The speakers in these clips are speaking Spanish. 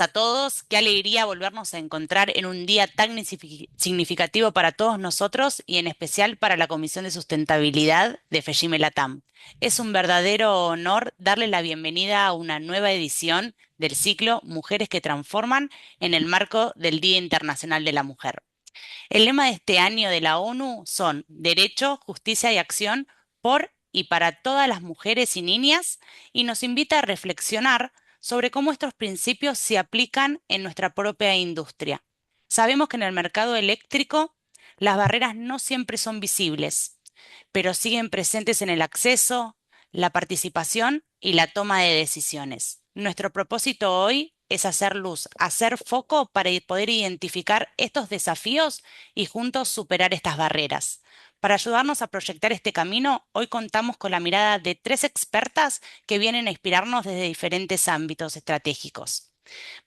a todos, qué alegría volvernos a encontrar en un día tan significativo para todos nosotros y en especial para la Comisión de Sustentabilidad de FEJIME Latam. Es un verdadero honor darle la bienvenida a una nueva edición del ciclo Mujeres que Transforman en el marco del Día Internacional de la Mujer. El lema de este año de la ONU son Derecho, Justicia y Acción por y para todas las mujeres y niñas y nos invita a reflexionar sobre cómo estos principios se aplican en nuestra propia industria. Sabemos que en el mercado eléctrico las barreras no siempre son visibles, pero siguen presentes en el acceso, la participación y la toma de decisiones. Nuestro propósito hoy es hacer luz, hacer foco para poder identificar estos desafíos y juntos superar estas barreras. Para ayudarnos a proyectar este camino, hoy contamos con la mirada de tres expertas que vienen a inspirarnos desde diferentes ámbitos estratégicos.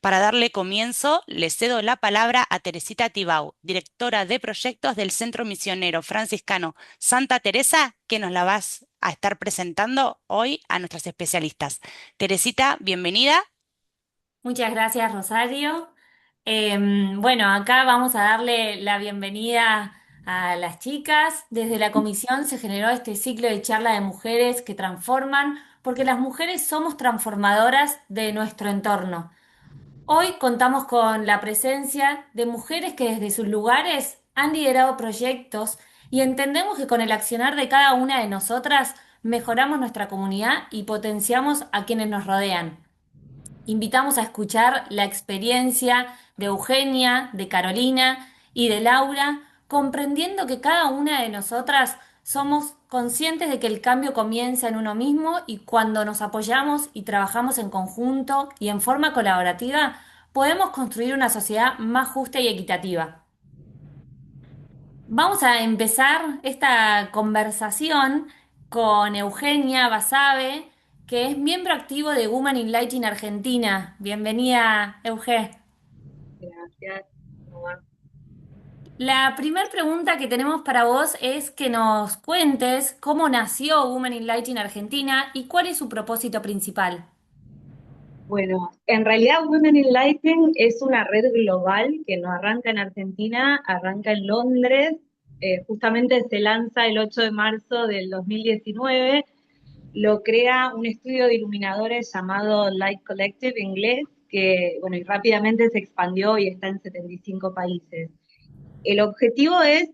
Para darle comienzo, le cedo la palabra a Teresita Tibau, directora de proyectos del Centro Misionero Franciscano Santa Teresa, que nos la vas a estar presentando hoy a nuestras especialistas. Teresita, bienvenida. Muchas gracias, Rosario. Bueno, acá vamos a darle la bienvenida a las chicas. Desde la comisión se generó este ciclo de charla de mujeres que transforman, porque las mujeres somos transformadoras de nuestro entorno. Hoy contamos con la presencia de mujeres que desde sus lugares han liderado proyectos y entendemos que con el accionar de cada una de nosotras mejoramos nuestra comunidad y potenciamos a quienes nos rodean. Invitamos a escuchar la experiencia de Eugenia, de Carolina y de Laura, comprendiendo que cada una de nosotras somos conscientes de que el cambio comienza en uno mismo y cuando nos apoyamos y trabajamos en conjunto y en forma colaborativa, podemos construir una sociedad más justa y equitativa. Vamos a empezar esta conversación con Eugenia Basabe, que es miembro activo de Women in Lighting Argentina. Bienvenida, Euge. Gracias. ¿Cómo va? La primera pregunta que tenemos para vos es que nos cuentes cómo nació Women in Lighting Argentina y cuál es su propósito principal. Bueno, en realidad Women in Lighting es una red global que no arranca en Argentina, arranca en Londres. Justamente se lanza el 8 de marzo del 2019. Lo crea un estudio de iluminadores llamado Light Collective en inglés, que bueno, y rápidamente se expandió y está en 75 países. El objetivo es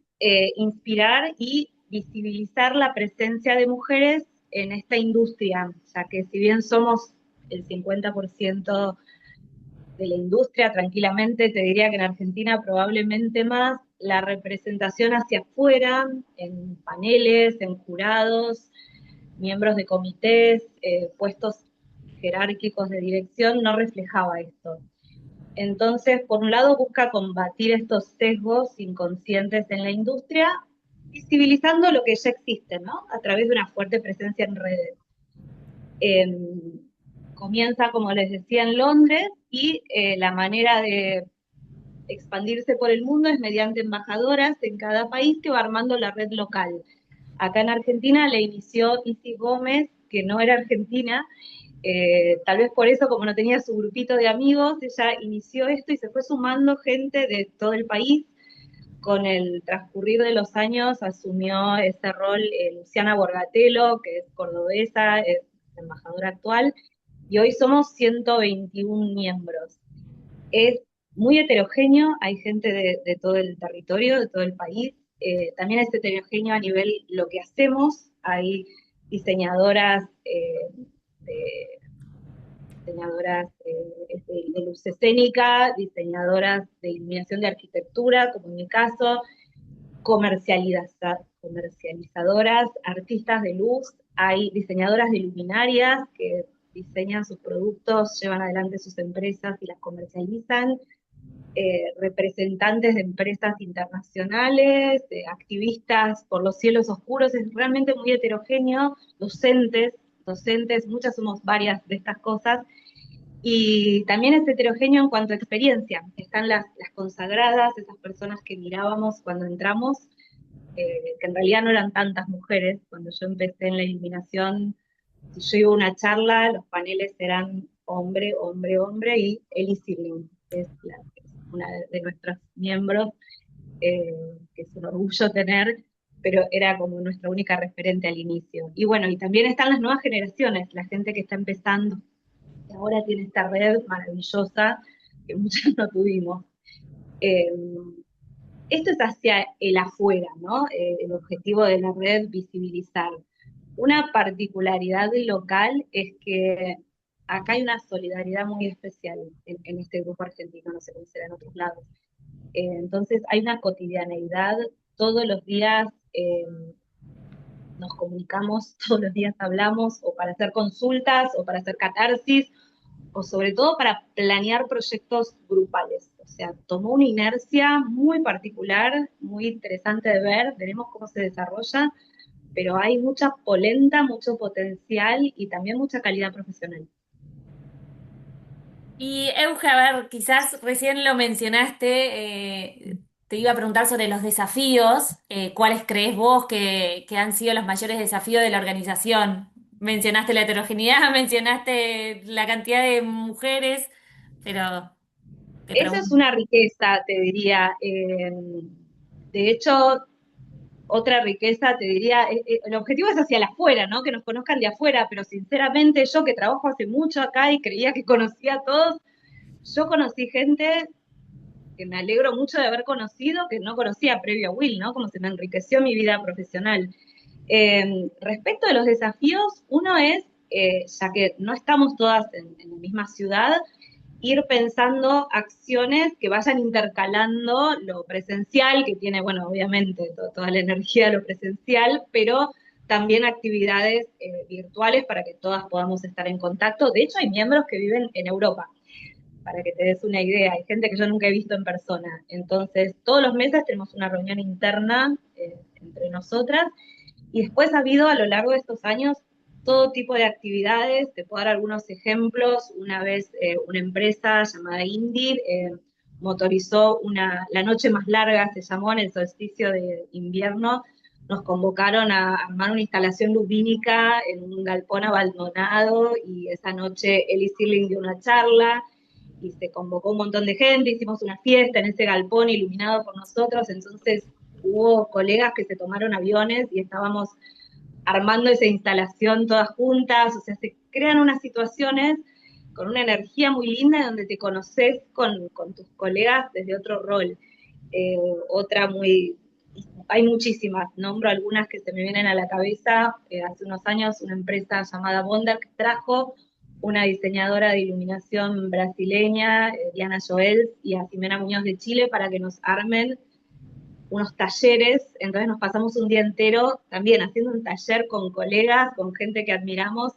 inspirar y visibilizar la presencia de mujeres en esta industria, ya que si bien somos el 50% de la industria, tranquilamente te diría que en Argentina probablemente más, la representación hacia afuera, en paneles, en jurados, miembros de comités, puestos jerárquicos de dirección, no reflejaba esto. Entonces, por un lado, busca combatir estos sesgos inconscientes en la industria, visibilizando lo que ya existe, ¿no? A través de una fuerte presencia en redes. Eh, Comienza, como les decía, en Londres y la manera de expandirse por el mundo es mediante embajadoras en cada país que va armando la red local. Acá en Argentina le inició Isis Gómez, que no era argentina, tal vez por eso, como no tenía su grupito de amigos, ella inició esto y se fue sumando gente de todo el país. Con el transcurrir de los años asumió ese rol Luciana Borgatelo, que es cordobesa, es embajadora actual, y hoy somos 121 miembros. Es muy heterogéneo, hay gente de todo el territorio, de todo el país. También es heterogéneo a nivel lo que hacemos, hay diseñadoras de diseñadoras de luz escénica, diseñadoras de iluminación de arquitectura, como en mi caso, comercializadoras, artistas de luz, hay diseñadoras de luminarias que diseñan sus productos, llevan adelante sus empresas y las comercializan, representantes de empresas internacionales, activistas por los cielos oscuros, es realmente muy heterogéneo, docentes, muchas somos varias de estas cosas, y también es heterogéneo en cuanto a experiencia. Están las consagradas, esas personas que mirábamos cuando entramos, que en realidad no eran tantas mujeres. Cuando yo empecé en la iluminación, si yo iba a una charla, los paneles eran hombre, hombre, hombre, y Ellie Sirling, es una de nuestros miembros, que es un orgullo tener, pero era como nuestra única referente al inicio. Y bueno, y también están las nuevas generaciones, la gente que está empezando, que ahora tiene esta red maravillosa que muchos no tuvimos. Eh, Esto es hacia el afuera, ¿no? El objetivo de la red, visibilizar. Una particularidad local es que acá hay una solidaridad muy especial en este grupo argentino, no sé cómo será en otros lados. Entonces hay una cotidianeidad, todos los días nos comunicamos, todos los días hablamos, o para hacer consultas, o para hacer catarsis, o sobre todo para planear proyectos grupales. O sea, tomó una inercia muy particular, muy interesante de ver, veremos cómo se desarrolla, pero hay mucha polenta, mucho potencial y también mucha calidad profesional. Y Euge, a ver, quizás recién lo mencionaste, te iba a preguntar sobre los desafíos, ¿cuáles crees vos que han sido los mayores desafíos de la organización? Mencionaste la heterogeneidad, mencionaste la cantidad de mujeres, pero te Esa es pregunto. una riqueza, te diría. De hecho, otra riqueza, te diría, el objetivo es hacia el afuera, ¿no? Que nos conozcan de afuera, pero sinceramente yo que trabajo hace mucho acá y creía que conocía a todos, yo conocí gente que me alegro mucho de haber conocido, que no conocía previo a Will, ¿no? Como se me enriqueció mi vida profesional. Respecto de los desafíos, uno es, ya que no estamos todas en la misma ciudad, ir pensando acciones que vayan intercalando lo presencial, que tiene, bueno, obviamente toda la energía de lo presencial, pero también actividades virtuales para que todas podamos estar en contacto. De hecho, hay miembros que viven en Europa, para que te des una idea. Hay gente que yo nunca he visto en persona. Entonces, todos los meses tenemos una reunión interna entre nosotras y después ha habido a lo largo de estos años todo tipo de actividades. Te puedo dar algunos ejemplos. Una vez una empresa llamada Indir motorizó la noche más larga, se llamó, en el solsticio de invierno. Nos convocaron a armar una instalación lumínica en un galpón abandonado y esa noche Ellie Sirling dio una charla y se convocó un montón de gente, hicimos una fiesta en ese galpón iluminado por nosotros, entonces hubo colegas que se tomaron aviones y estábamos armando esa instalación todas juntas, o sea, se crean unas situaciones con una energía muy linda donde te conoces con tus colegas desde otro rol. Otra muy, hay muchísimas, nombro algunas que se me vienen a la cabeza. Hace unos años una empresa llamada Bonder trajo una diseñadora de iluminación brasileña, Diana Joels, y a Ximena Muñoz de Chile para que nos armen unos talleres. Entonces nos pasamos un día entero también haciendo un taller con colegas, con gente que admiramos.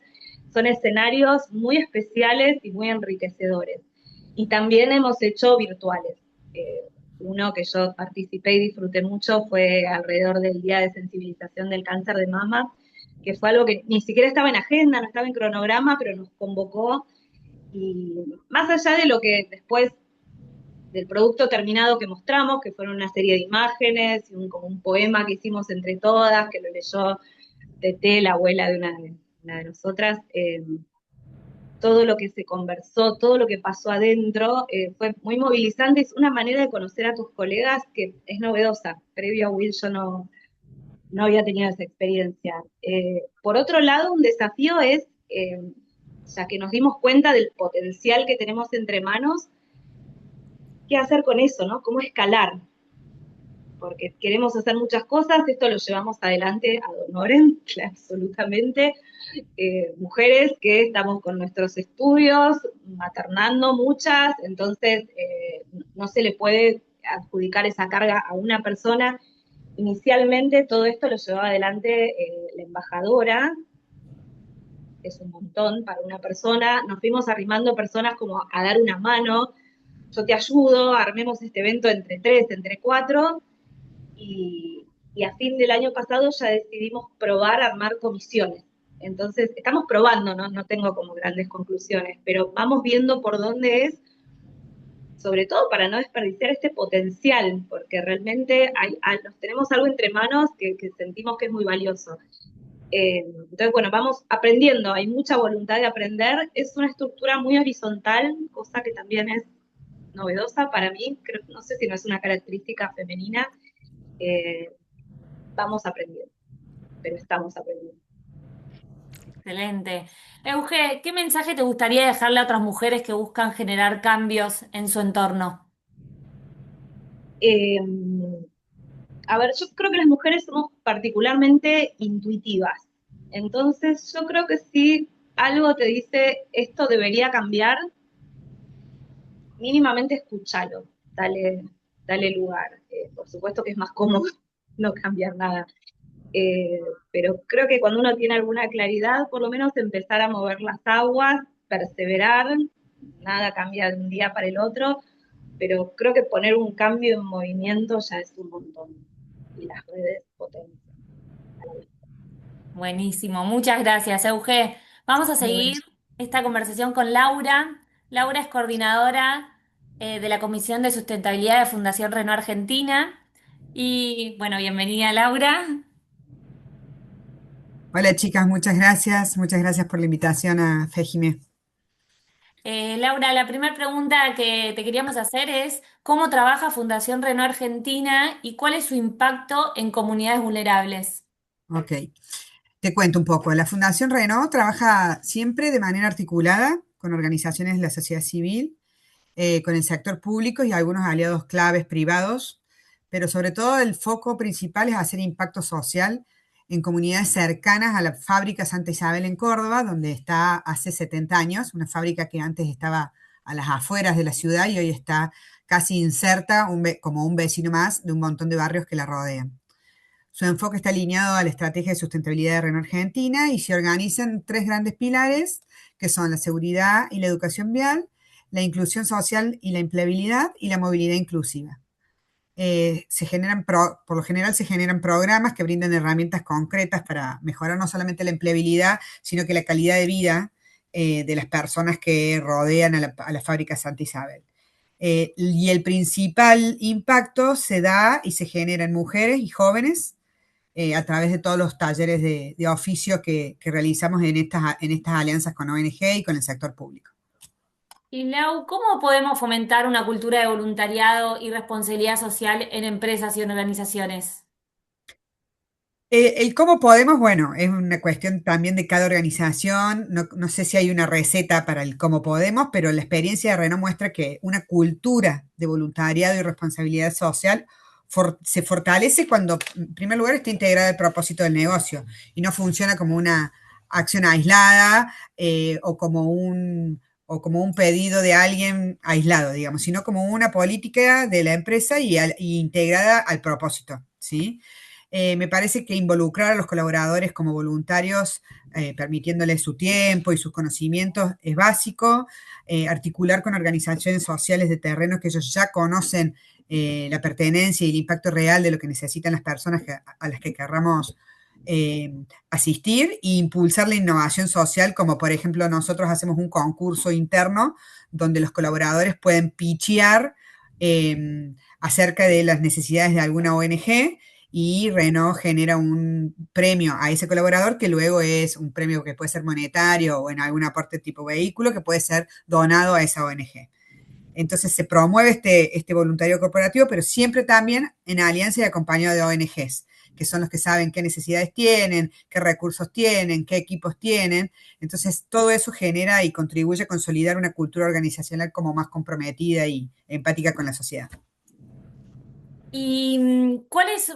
Son escenarios muy especiales y muy enriquecedores. Y también hemos hecho virtuales. Uno que yo participé y disfruté mucho fue alrededor del Día de Sensibilización del Cáncer de Mama, que fue algo que ni siquiera estaba en agenda, no estaba en cronograma, pero nos convocó. Y más allá de lo que después del producto terminado que mostramos, que fueron una serie de imágenes y como un poema que hicimos entre todas, que lo leyó Tete, la abuela de una de nosotras. Todo lo que se conversó, todo lo que pasó adentro, fue muy movilizante. Es una manera de conocer a tus colegas que es novedosa. Previo a Will yo no había tenido esa experiencia. Por otro lado, un desafío es, ya que nos dimos cuenta del potencial que tenemos entre manos, qué hacer con eso, ¿no? ¿Cómo escalar? Porque queremos hacer muchas cosas, esto lo llevamos adelante ad honorem, absolutamente. Mujeres que estamos con nuestros estudios, maternando muchas, entonces no se le puede adjudicar esa carga a una persona. Inicialmente todo esto lo llevaba adelante la embajadora, que es un montón para una persona. Nos fuimos arrimando personas como a dar una mano, yo te ayudo, armemos este evento entre tres, entre cuatro, y a fin del año pasado ya decidimos probar armar comisiones. Entonces, estamos probando, ¿no? No tengo como grandes conclusiones, pero vamos viendo por dónde es, sobre todo para no desperdiciar este potencial, porque realmente nos tenemos algo entre manos que sentimos que es muy valioso. Entonces, bueno, vamos aprendiendo, hay mucha voluntad de aprender, es una estructura muy horizontal, cosa que también es novedosa para mí, creo, no sé si no es una característica femenina, eh, vamos aprendiendo, pero estamos aprendiendo. Excelente. Euge, ¿qué mensaje te gustaría dejarle a otras mujeres que buscan generar cambios en su entorno? Eh, a ver, yo creo que las mujeres somos particularmente intuitivas, entonces yo creo que si algo te dice esto debería cambiar, mínimamente escúchalo, dale lugar. Por supuesto que es más cómodo no cambiar nada. Pero creo que cuando uno tiene alguna claridad, por lo menos empezar a mover las aguas, perseverar, nada cambia de un día para el otro, pero creo que poner un cambio en movimiento ya es un montón. Y las redes potencian. Buenísimo, muchas gracias, Euge. Vamos a Bueno, seguir esta conversación con Laura. Laura es coordinadora de la Comisión de Sustentabilidad de Fundación Renault Argentina. Y bueno, bienvenida, Laura. Hola chicas, muchas gracias por la invitación a Fejime. Laura, la primera pregunta que te queríamos hacer es, ¿cómo trabaja Fundación Renault Argentina y cuál es su impacto en comunidades vulnerables? Ok, te cuento un poco. La Fundación Renault trabaja siempre de manera articulada con organizaciones de la sociedad civil, con el sector público y algunos aliados claves privados, pero sobre todo el foco principal es hacer impacto social en comunidades cercanas a la fábrica Santa Isabel en Córdoba, donde está hace 70 años, una fábrica que antes estaba a las afueras de la ciudad y hoy está casi inserta como un vecino más de un montón de barrios que la rodean. Su enfoque está alineado a la estrategia de sustentabilidad de Renault Argentina y se organiza en tres grandes pilares, que son la seguridad y la educación vial, la inclusión social y la empleabilidad y la movilidad inclusiva. Por lo general se generan programas que brindan herramientas concretas para mejorar no solamente la empleabilidad, sino que la calidad de vida de las personas que rodean a la fábrica Santa Isabel. Y el principal impacto se da y se genera en mujeres y jóvenes a través de todos los talleres de oficio que realizamos en estas alianzas con ONG y con el sector público. Y Lau, ¿cómo podemos fomentar una cultura de voluntariado y responsabilidad social en empresas y en organizaciones? El cómo podemos, bueno, es una cuestión también de cada organización. No sé si hay una receta para el cómo podemos, pero la experiencia de Renault muestra que una cultura de voluntariado y responsabilidad social se fortalece cuando, en primer lugar, está integrada al propósito del negocio y no funciona como una acción aislada o como un pedido de alguien aislado, digamos, sino como una política de la empresa y integrada al propósito, ¿sí? Me parece que involucrar a los colaboradores como voluntarios, permitiéndoles su tiempo y sus conocimientos, es básico. Articular con organizaciones sociales de terrenos que ellos ya conocen la pertenencia y el impacto real de lo que necesitan las personas a las que querramos asistir e impulsar la innovación social, como por ejemplo nosotros hacemos un concurso interno donde los colaboradores pueden pitchear acerca de las necesidades de alguna ONG y Renault genera un premio a ese colaborador que luego es un premio que puede ser monetario o en algún aporte tipo vehículo que puede ser donado a esa ONG. Entonces se promueve este voluntario corporativo, pero siempre también en alianza y acompañado de ONGs, que son los que saben qué necesidades tienen, qué recursos tienen, qué equipos tienen. Entonces todo eso genera y contribuye a consolidar una cultura organizacional como más comprometida y empática con la sociedad. ¿Y cuáles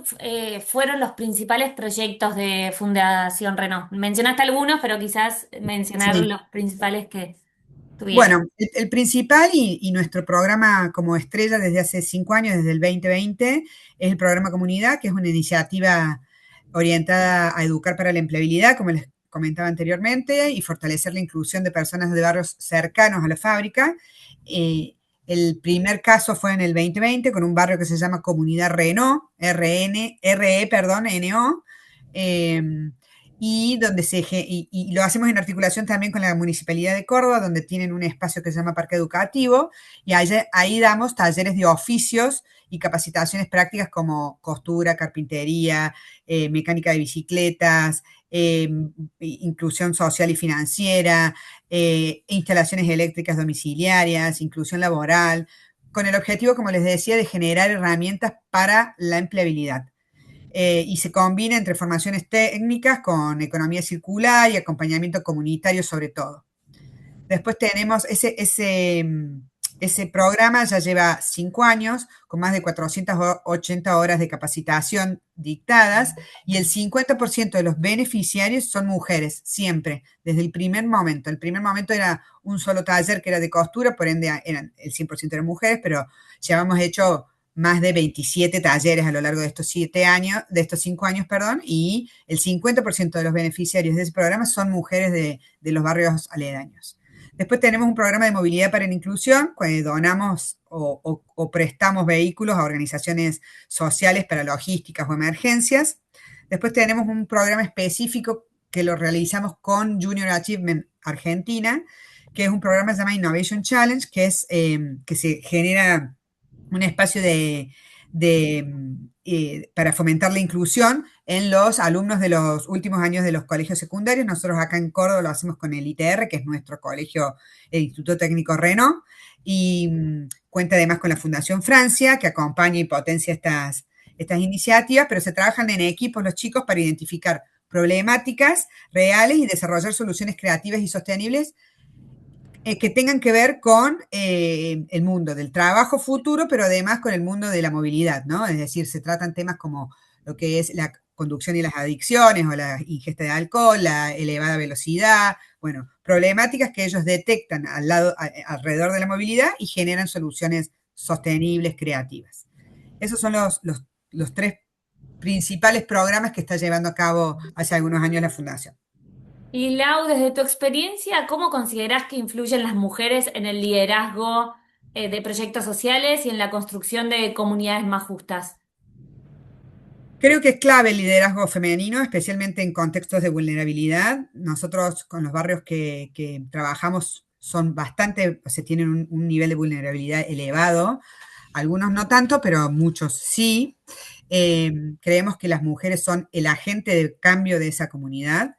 fueron los principales proyectos de Fundación Renault? Mencionaste algunos, pero quizás mencionar Sí. los principales que tuvieron. Bueno, el principal y nuestro programa como estrella desde hace 5 años, desde el 2020, es el programa Comunidad, que es una iniciativa orientada a educar para la empleabilidad, como les comentaba anteriormente, y fortalecer la inclusión de personas de barrios cercanos a la fábrica. Eh, el primer caso fue en el 2020 con un barrio que se llama Comunidad Renault, N-O, y y lo hacemos en articulación también con la Municipalidad de Córdoba, donde tienen un espacio que se llama Parque Educativo, y ahí damos talleres de oficios y capacitaciones prácticas como costura, carpintería, mecánica de bicicletas, eh, inclusión social y financiera, instalaciones eléctricas domiciliarias, inclusión laboral, con el objetivo, como les decía, de generar herramientas para la empleabilidad. Y se combina entre formaciones técnicas con economía circular y acompañamiento comunitario sobre todo. Después tenemos ese programa, ya lleva 5 años, con más de 480 horas de capacitación dictadas, y el 50% de los beneficiarios son mujeres, siempre, desde el primer momento. El primer momento era un solo taller que era de costura, por ende eran el 100% eran mujeres, pero ya hemos hecho más de 27 talleres a lo largo de estos 7 años, de estos 5 años, perdón, y el 50% de los beneficiarios de ese programa son mujeres de los barrios aledaños. Después tenemos un programa de movilidad para la inclusión, que donamos o prestamos vehículos a organizaciones sociales para logísticas o emergencias. Después tenemos un programa específico que lo realizamos con Junior Achievement Argentina, que es un programa que se llama Innovation Challenge, que es que se genera un espacio para fomentar la inclusión en los alumnos de los últimos años de los colegios secundarios. Nosotros acá en Córdoba lo hacemos con el ITR, que es nuestro colegio, el Instituto Técnico Renault, y cuenta además con la Fundación Francia, que acompaña y potencia estas iniciativas, pero se trabajan en equipos los chicos para identificar problemáticas reales y desarrollar soluciones creativas y sostenibles que tengan que ver con el mundo del trabajo futuro, pero además con el mundo de la movilidad, ¿no? Es decir, se tratan temas como lo que es la conducción y las adicciones o la ingesta de alcohol, la elevada velocidad, bueno, problemáticas que ellos detectan alrededor de la movilidad y generan soluciones sostenibles, creativas. Esos son los 3 principales programas que está llevando a cabo hace algunos años la Fundación. Y Lau, desde tu experiencia, ¿cómo considerás que influyen las mujeres en el liderazgo de proyectos sociales y en la construcción de comunidades más justas? Creo que es clave el liderazgo femenino, especialmente en contextos de vulnerabilidad. Nosotros con los barrios que trabajamos son bastante, o sea, tienen un nivel de vulnerabilidad elevado. Algunos no tanto, pero muchos sí. Creemos que las mujeres son el agente de cambio de esa comunidad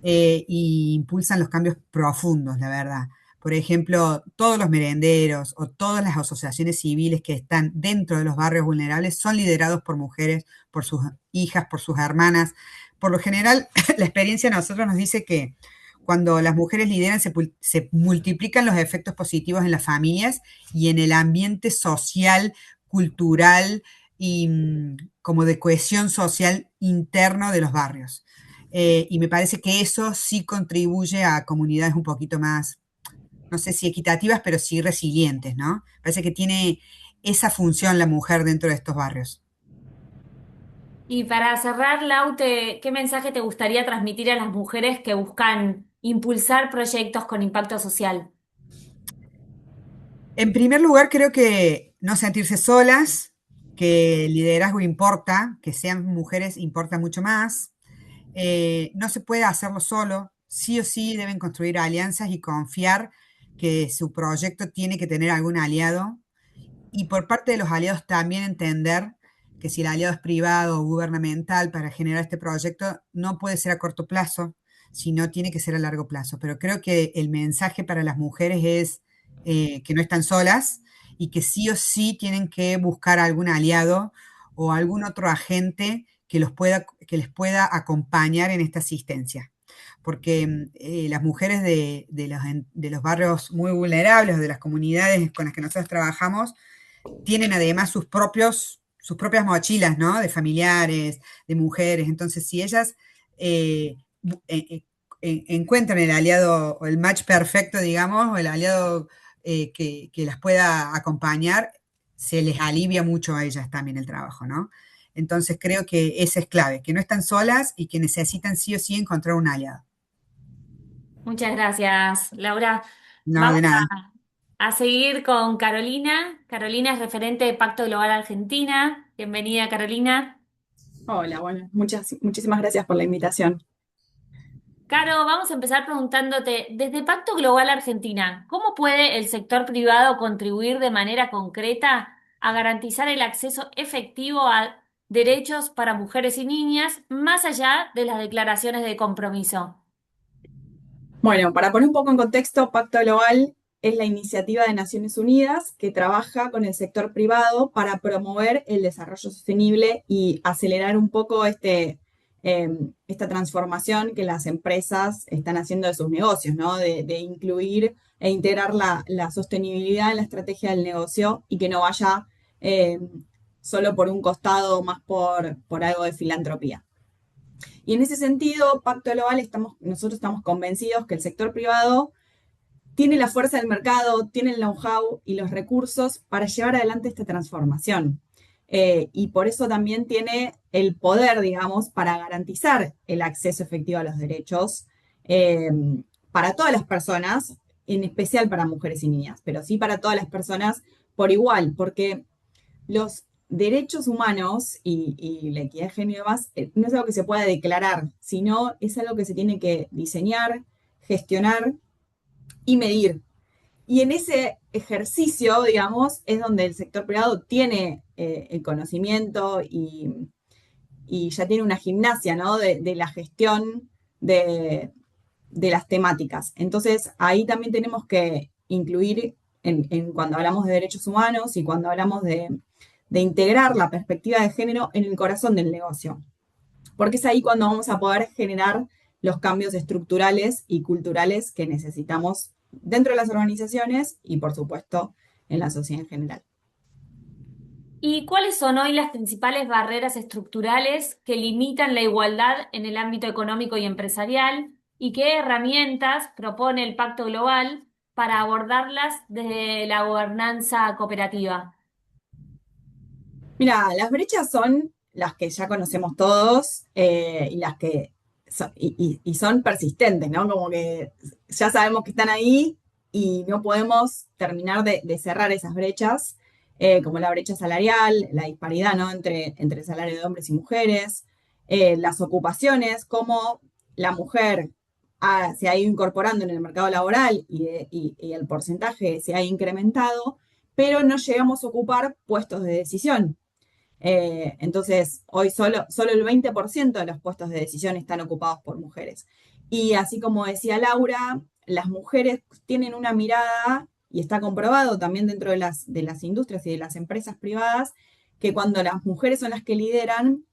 y impulsan los cambios profundos, la verdad. Por ejemplo, todos los merenderos o todas las asociaciones civiles que están dentro de los barrios vulnerables son liderados por mujeres, por sus hijas, por sus hermanas. Por lo general, la experiencia de nosotros nos dice que cuando las mujeres lideran se multiplican los efectos positivos en las familias y en el ambiente social, cultural y como de cohesión social interno de los barrios. Y me parece que eso sí contribuye a comunidades un poquito más, no sé si equitativas, pero sí resilientes, ¿no? Parece que tiene esa función la mujer dentro de estos barrios. Y para cerrar, Lau, ¿qué mensaje te gustaría transmitir a las mujeres que buscan impulsar proyectos con impacto social? En primer lugar, creo que no sentirse solas, que el liderazgo importa, que sean mujeres importa mucho más. No se puede hacerlo solo, sí o sí deben construir alianzas y confiar que su proyecto tiene que tener algún aliado. Y por parte de los aliados también entender que si el aliado es privado o gubernamental para generar este proyecto, no puede ser a corto plazo, sino tiene que ser a largo plazo. Pero creo que el mensaje para las mujeres es que no están solas y que sí o sí tienen que buscar algún aliado o algún otro agente que les pueda acompañar en esta asistencia. Porque las mujeres de los barrios muy vulnerables o de las comunidades con las que nosotros trabajamos tienen además sus propias mochilas, ¿no? De familiares, de mujeres. Entonces, si ellas encuentran el aliado o el match perfecto, digamos, o el aliado que las pueda acompañar, se les alivia mucho a ellas también el trabajo, ¿no? Entonces creo que esa es clave, que no están solas y que necesitan sí o sí encontrar un aliado. Muchas gracias, Laura. No, de Vamos nada. a seguir con Carolina. Carolina es referente de Pacto Global Argentina. Bienvenida, Carolina. Hola, bueno, muchísimas gracias por la invitación. Caro, vamos a empezar preguntándote, desde Pacto Global Argentina, ¿cómo puede el sector privado contribuir de manera concreta a garantizar el acceso efectivo a derechos para mujeres y niñas, más allá de las declaraciones de compromiso? Bueno, para poner un poco en contexto, Pacto Global es la iniciativa de Naciones Unidas que trabaja con el sector privado para promover el desarrollo sostenible y acelerar un poco esta transformación que las empresas están haciendo de sus negocios, ¿no? De incluir e integrar la sostenibilidad en la estrategia del negocio y que no vaya eh, solo por un costado, más por algo de filantropía. Y en ese sentido, Pacto Global, nosotros estamos convencidos que el sector privado tiene la fuerza del mercado, tiene el know-how y los recursos para llevar adelante esta transformación. Y por eso también tiene el poder, digamos, para garantizar el acceso efectivo a los derechos eh, para todas las personas, en especial para mujeres y niñas, pero sí para todas las personas por igual, porque los derechos humanos y la equidad de género y demás no es algo que se pueda declarar, sino es algo que se tiene que diseñar, gestionar y medir. Y en ese ejercicio, digamos, es donde el sector privado tiene el conocimiento y ya tiene una gimnasia, ¿no? De la gestión de las temáticas. Entonces, ahí también tenemos que incluir cuando hablamos de derechos humanos y cuando hablamos de integrar la perspectiva de género en el corazón del negocio, porque es ahí cuando vamos a poder generar los cambios estructurales y culturales que necesitamos dentro de las organizaciones y, por supuesto, en la sociedad en general. ¿Y cuáles son hoy las principales barreras estructurales que limitan la igualdad en el ámbito económico y empresarial? ¿Y qué herramientas propone el Pacto Global para abordarlas desde la gobernanza cooperativa? Mira, las brechas son las que ya conocemos todos y las que y son persistentes, ¿no? Como que ya sabemos que están ahí y no podemos terminar de cerrar esas brechas, como la brecha salarial, la disparidad, ¿no? Entre el salario de hombres y mujeres, las ocupaciones, cómo la mujer se ha ido incorporando en el mercado laboral y el porcentaje se ha incrementado, pero no llegamos a ocupar puestos de decisión. Entonces, hoy solo el 20% de los puestos de decisión están ocupados por mujeres. Y así como decía Laura, las mujeres tienen una mirada, y está comprobado también dentro de las industrias y de las empresas privadas, que cuando las mujeres son las que lideran,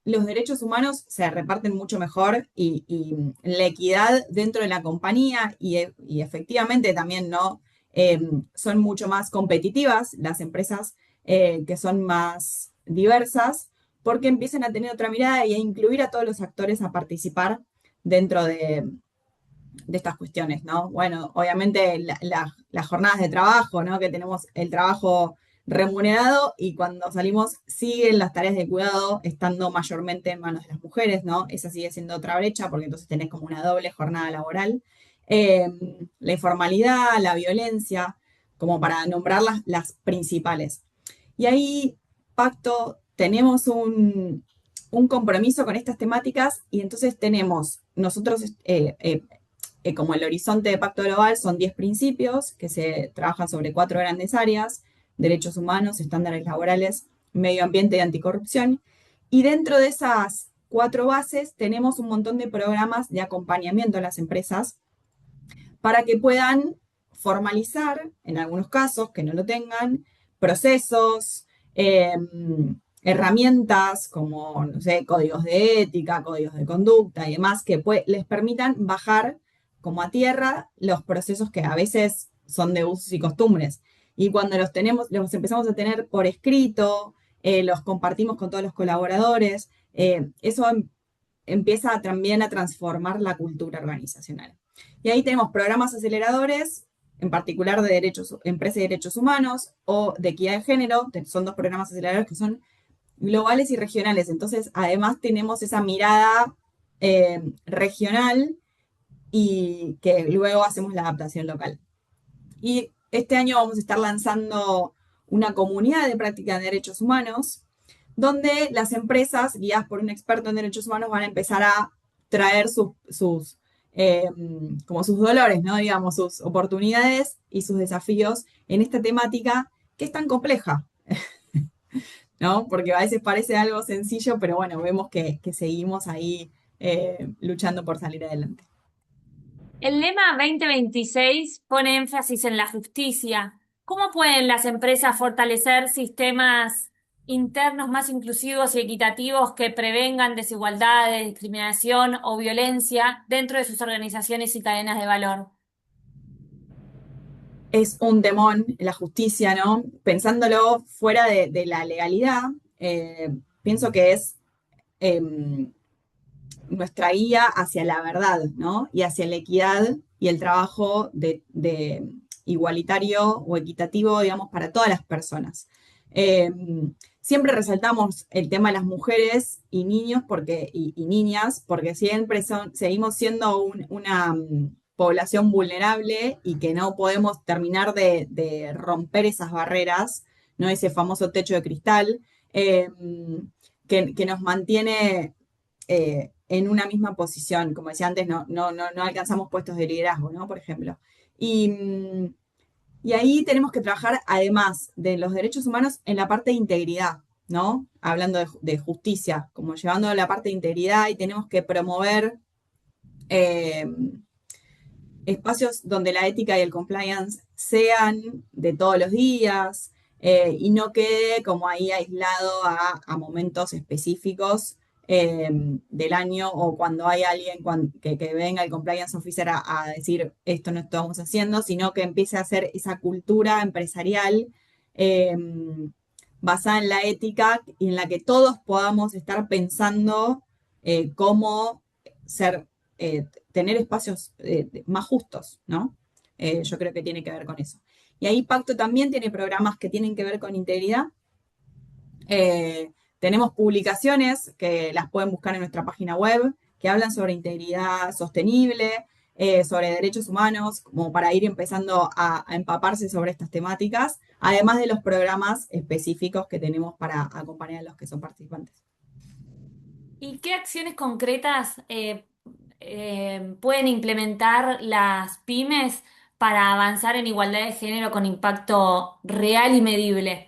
los derechos humanos se reparten mucho mejor y la equidad dentro de la compañía y efectivamente también no son mucho más competitivas las empresas que son más diversas, porque empiezan a tener otra mirada y a incluir a todos los actores a participar dentro de estas cuestiones, ¿no? Bueno, obviamente las jornadas de trabajo, ¿no? Que tenemos el trabajo remunerado y cuando salimos siguen las tareas de cuidado estando mayormente en manos de las mujeres, ¿no? Esa sigue siendo otra brecha porque entonces tenés como una doble jornada laboral. La informalidad, la violencia, como para nombrar las principales. Y ahí, Pacto, tenemos un compromiso con estas temáticas y entonces tenemos nosotros como el horizonte de Pacto Global son 10 principios que se trabajan sobre 4 grandes áreas: derechos humanos, estándares laborales, medio ambiente y anticorrupción. Y dentro de esas 4 bases tenemos un montón de programas de acompañamiento a las empresas para que puedan formalizar, en algunos casos que no lo tengan, procesos, herramientas como, no sé, códigos de ética, códigos de conducta y demás que les permitan bajar como a tierra los procesos que a veces son de usos y costumbres. Y cuando los empezamos a tener por escrito, los compartimos con todos los colaboradores, eso empieza también a transformar la cultura organizacional. Y ahí tenemos programas aceleradores, en particular de empresa y derechos humanos o de equidad de género. Son 2 programas aceleradores que son globales y regionales. Entonces, además tenemos esa mirada regional y que luego hacemos la adaptación local. Y este año vamos a estar lanzando una comunidad de práctica de derechos humanos, donde las empresas, guiadas por un experto en derechos humanos, van a empezar a traer como sus dolores, ¿no? Digamos, sus oportunidades y sus desafíos en esta temática que es tan compleja. ¿no? Porque a veces parece algo sencillo, pero bueno, vemos que seguimos ahí luchando por salir adelante. El lema 2026 pone énfasis en la justicia. ¿Cómo pueden las empresas fortalecer sistemas internos más inclusivos y equitativos que prevengan desigualdades, discriminación o violencia dentro de sus organizaciones y cadenas de valor? Es un temón la justicia, ¿no? Pensándolo fuera de la legalidad, pienso que es nuestra guía hacia la verdad, ¿no? Y hacia la equidad y el trabajo de igualitario o equitativo, digamos, para todas las personas. Eh, Siempre resaltamos el tema de las mujeres y niños y niñas, porque siempre seguimos siendo una población vulnerable y que no podemos terminar de romper esas barreras, ¿no? Ese famoso techo de cristal que nos mantiene en una misma posición. Como decía antes, no alcanzamos puestos de liderazgo, ¿no? Por ejemplo. Y, y ahí tenemos que trabajar, además de los derechos humanos, en la parte de integridad, ¿no? Hablando de justicia, como llevando la parte de integridad y tenemos que promover eh, espacios donde la ética y el compliance sean de todos los días y no quede como ahí aislado a momentos específicos del año o cuando hay alguien que venga el compliance officer a decir esto no estamos haciendo, sino que empiece a hacer esa cultura empresarial eh, basada en la ética y en la que todos podamos estar pensando cómo ser tener espacios más justos, ¿no? Yo creo que tiene que ver con eso. Y ahí Pacto también tiene programas que tienen que ver con integridad. Tenemos publicaciones que las pueden buscar en nuestra página web, que hablan sobre integridad sostenible, sobre derechos humanos, como para ir empezando a empaparse sobre estas temáticas, además de los programas específicos que tenemos para acompañar a los que son participantes. ¿Y qué acciones concretas pueden implementar las pymes para avanzar en igualdad de género con impacto real y medible?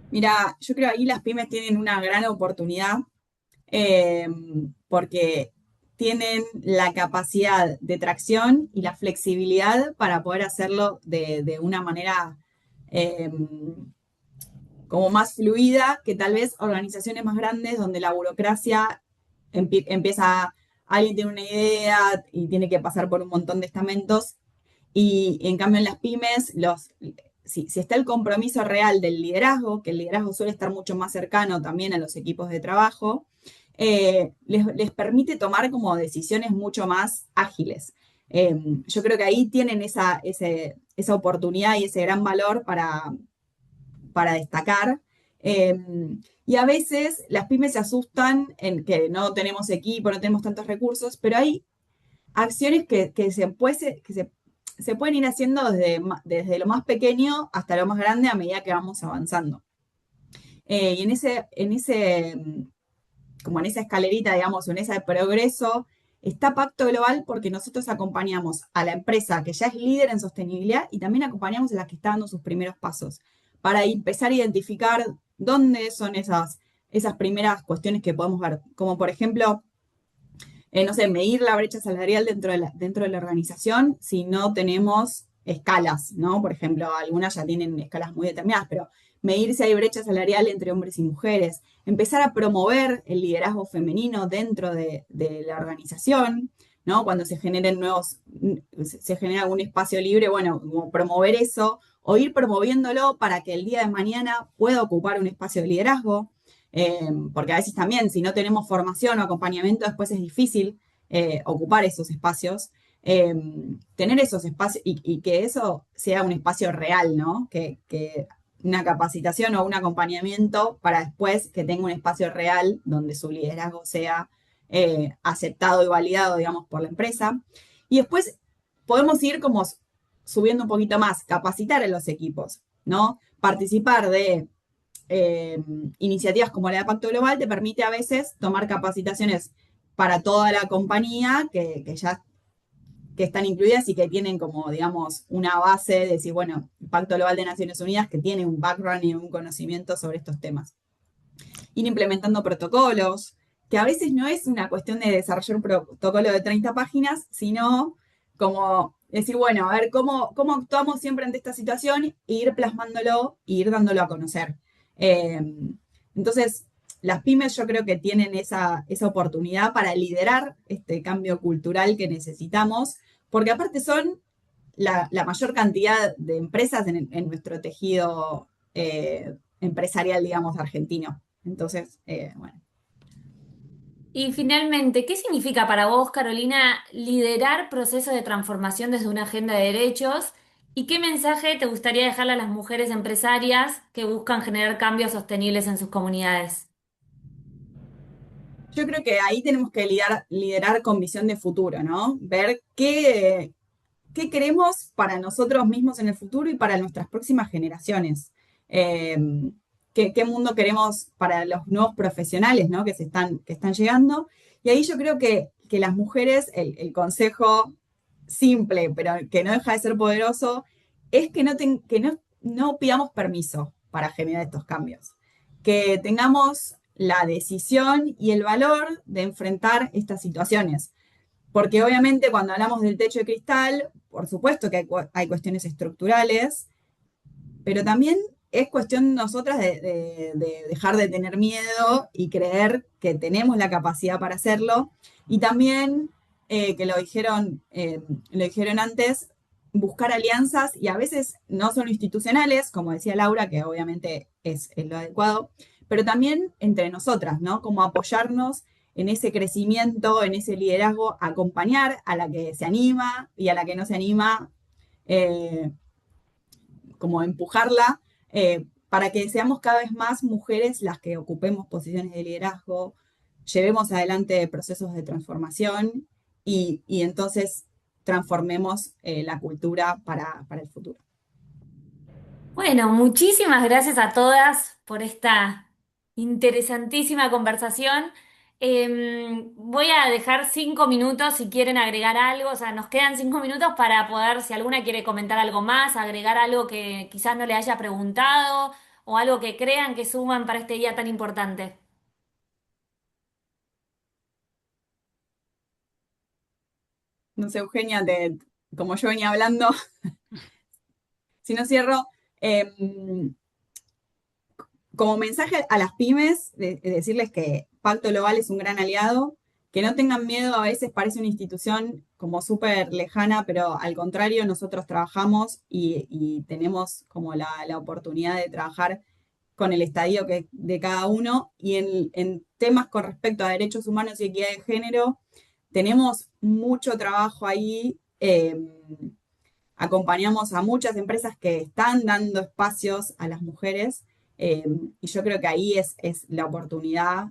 Mira, yo creo que ahí las pymes tienen una gran oportunidad eh, porque tienen la capacidad de tracción y la flexibilidad para poder hacerlo de una manera eh, como más fluida que tal vez organizaciones más grandes donde la burocracia empieza, alguien tiene una idea y tiene que pasar por un montón de estamentos y en cambio en las pymes si está el compromiso real del liderazgo, que el liderazgo suele estar mucho más cercano también a los equipos de trabajo, les permite tomar como decisiones mucho más ágiles. Yo creo que ahí tienen esa oportunidad y ese gran valor para destacar. Y a veces las pymes se asustan en que no tenemos equipo, no tenemos tantos recursos, pero hay acciones que se pueden ir haciendo desde lo más pequeño hasta lo más grande a medida que vamos avanzando. Y como en esa escalerita, digamos, en ese progreso, está Pacto Global porque nosotros acompañamos a la empresa que ya es líder en sostenibilidad y también acompañamos a la que está dando sus primeros pasos para empezar a identificar dónde son esas primeras cuestiones que podemos ver, como por ejemplo, no sé, medir la brecha salarial dentro de la organización si no tenemos escalas, ¿no? Por ejemplo, algunas ya tienen escalas muy determinadas, pero medir si hay brecha salarial entre hombres y mujeres, empezar a promover el liderazgo femenino dentro de la organización, ¿no? Cuando se genera algún espacio libre, bueno, como promover eso o ir promoviéndolo para que el día de mañana pueda ocupar un espacio de liderazgo. Porque a veces también, si no tenemos formación o acompañamiento, después es difícil ocupar esos espacios. Tener esos espacios y que eso sea un espacio real, ¿no? Que una capacitación o un acompañamiento para después que tenga un espacio real donde su liderazgo sea aceptado y validado, digamos, por la empresa. Y después podemos ir como subiendo un poquito más, capacitar a los equipos, ¿no? Participar de iniciativas como la de Pacto Global te permite a veces tomar capacitaciones para toda la compañía que ya que están incluidas y que tienen como, digamos, una base de decir, bueno, el Pacto Global de Naciones Unidas que tiene un background y un conocimiento sobre estos temas. Ir implementando protocolos, que a veces no es una cuestión de desarrollar un protocolo de 30 páginas, sino como decir, bueno, a ver cómo actuamos siempre ante esta situación e ir plasmándolo e ir dándolo a conocer. Eh, entonces, las pymes yo creo que tienen esa oportunidad para liderar este cambio cultural que necesitamos, porque aparte son la mayor cantidad de empresas en nuestro tejido empresarial, digamos, argentino. Entonces, bueno. Y finalmente, ¿qué significa para vos, Carolina, liderar procesos de transformación desde una agenda de derechos? ¿Y qué mensaje te gustaría dejarle a las mujeres empresarias que buscan generar cambios sostenibles en sus comunidades? Yo creo que ahí tenemos que liderar con visión de futuro, ¿no? Ver qué queremos para nosotros mismos en el futuro y para nuestras próximas generaciones. Eh, qué mundo queremos para los nuevos profesionales, ¿no? Que están llegando. Y ahí yo creo que las mujeres, el consejo simple, pero que no deja de ser poderoso, es que no pidamos permiso para generar estos cambios. Que tengamos la decisión y el valor de enfrentar estas situaciones. Porque obviamente cuando hablamos del techo de cristal, por supuesto que hay cuestiones estructurales, pero también es cuestión de nosotras de dejar de tener miedo y creer que tenemos la capacidad para hacerlo. Y también, que lo dijeron antes, buscar alianzas y a veces no solo institucionales, como decía Laura, que obviamente es lo adecuado, pero también entre nosotras, ¿no? Como apoyarnos en ese crecimiento, en ese liderazgo, acompañar a la que se anima y a la que no se anima, eh, como empujarla, para que seamos cada vez más mujeres las que ocupemos posiciones de liderazgo, llevemos adelante procesos de transformación y entonces transformemos la cultura para el futuro. Bueno, muchísimas gracias a todas por esta interesantísima conversación. Voy a dejar 5 minutos si quieren agregar algo, o sea, nos quedan 5 minutos para poder, si alguna quiere comentar algo más, agregar algo que quizás no le haya preguntado o algo que crean que suman para este día tan importante. No sé, Eugenia, como yo venía hablando, si no cierro, eh, como mensaje a las pymes, decirles que Pacto Global es un gran aliado, que no tengan miedo, a veces parece una institución como súper lejana, pero al contrario, nosotros trabajamos y tenemos como la oportunidad de trabajar con el estadio de cada uno y en temas con respecto a derechos humanos y equidad de género, tenemos mucho trabajo ahí. Acompañamos a muchas empresas que están dando espacios a las mujeres, y yo creo que ahí es la oportunidad,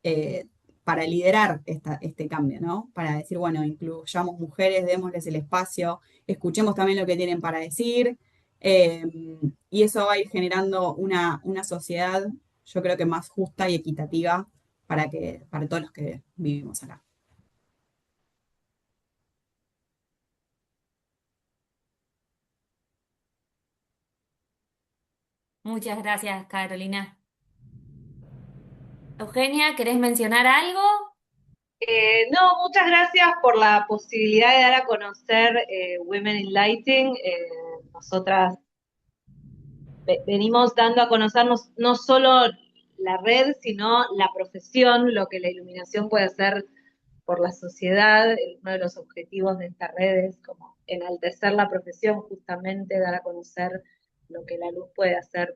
eh, para liderar este cambio, ¿no? Para decir, bueno, incluyamos mujeres, démosles el espacio, escuchemos también lo que tienen para decir, eh, y eso va a ir generando una sociedad, yo creo que más justa y equitativa para todos los que vivimos acá. Muchas gracias, Carolina. Eugenia, ¿querés mencionar algo? No, muchas gracias por la posibilidad de dar a conocer Women in Lighting. Nosotras venimos dando a conocernos no solo la red, sino la profesión, lo que la iluminación puede hacer por la sociedad. Uno de los objetivos de esta red es como enaltecer la profesión, justamente dar a conocer lo que la luz puede hacer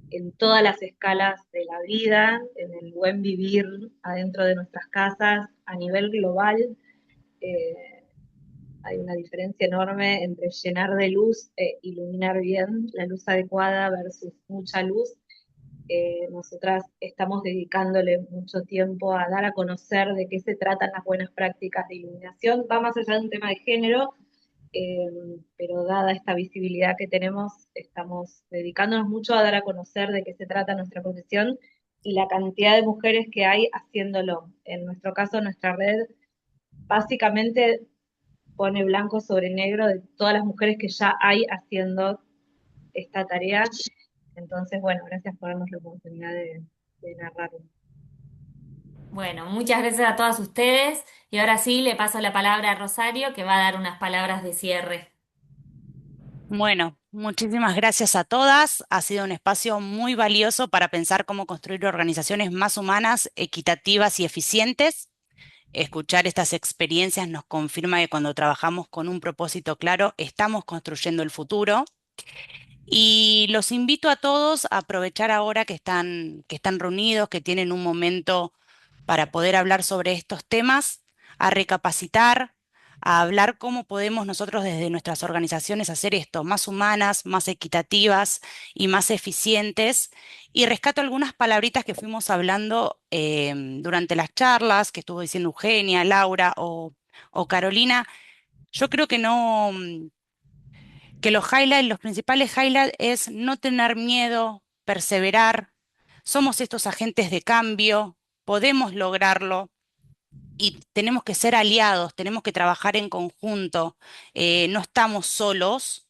en todas las escalas de la vida, en el buen vivir adentro de nuestras casas, a nivel global. Eh, Hay una diferencia enorme entre llenar de luz e iluminar bien, la luz adecuada versus mucha luz. Nosotras estamos dedicándole mucho tiempo a dar a conocer de qué se tratan las buenas prácticas de iluminación. Va más allá de un tema de género, eh, pero dada esta visibilidad que tenemos, estamos dedicándonos mucho a dar a conocer de qué se trata nuestra profesión y la cantidad de mujeres que hay haciéndolo. En nuestro caso, nuestra red básicamente pone blanco sobre negro de todas las mujeres que ya hay haciendo esta tarea. Entonces, bueno, gracias por darnos la oportunidad de narrarlo. Bueno, muchas gracias a todas ustedes y ahora sí le paso la palabra a Rosario que va a dar unas palabras de cierre. Bueno, muchísimas gracias a todas. Ha sido un espacio muy valioso para pensar cómo construir organizaciones más humanas, equitativas y eficientes. Escuchar estas experiencias nos confirma que cuando trabajamos con un propósito claro, estamos construyendo el futuro. Y los invito a todos a aprovechar ahora que están reunidos, que tienen un momento para poder hablar sobre estos temas, a recapacitar, a hablar cómo podemos nosotros desde nuestras organizaciones hacer esto más humanas, más equitativas y más eficientes. Y rescato algunas palabritas que fuimos hablando durante las charlas, que estuvo diciendo Eugenia, Laura o Carolina. Yo creo que no, que los highlights, los principales highlights es no tener miedo, perseverar. Somos estos agentes de cambio, podemos lograrlo y tenemos que ser aliados, tenemos que trabajar en conjunto, no estamos solos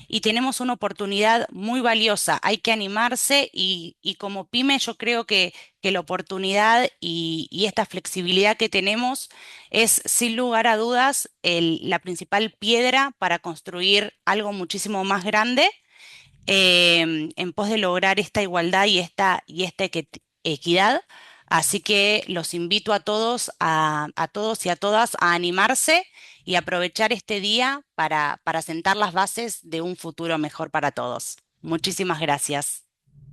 y tenemos una oportunidad muy valiosa. Hay que animarse y como pyme yo creo que la oportunidad y esta flexibilidad que tenemos es sin lugar a dudas la principal piedra para construir algo muchísimo más grande en pos de lograr esta igualdad y esta equidad. Así que los invito a todos y a todas a animarse y aprovechar este día para sentar las bases de un futuro mejor para todos. Muchísimas gracias.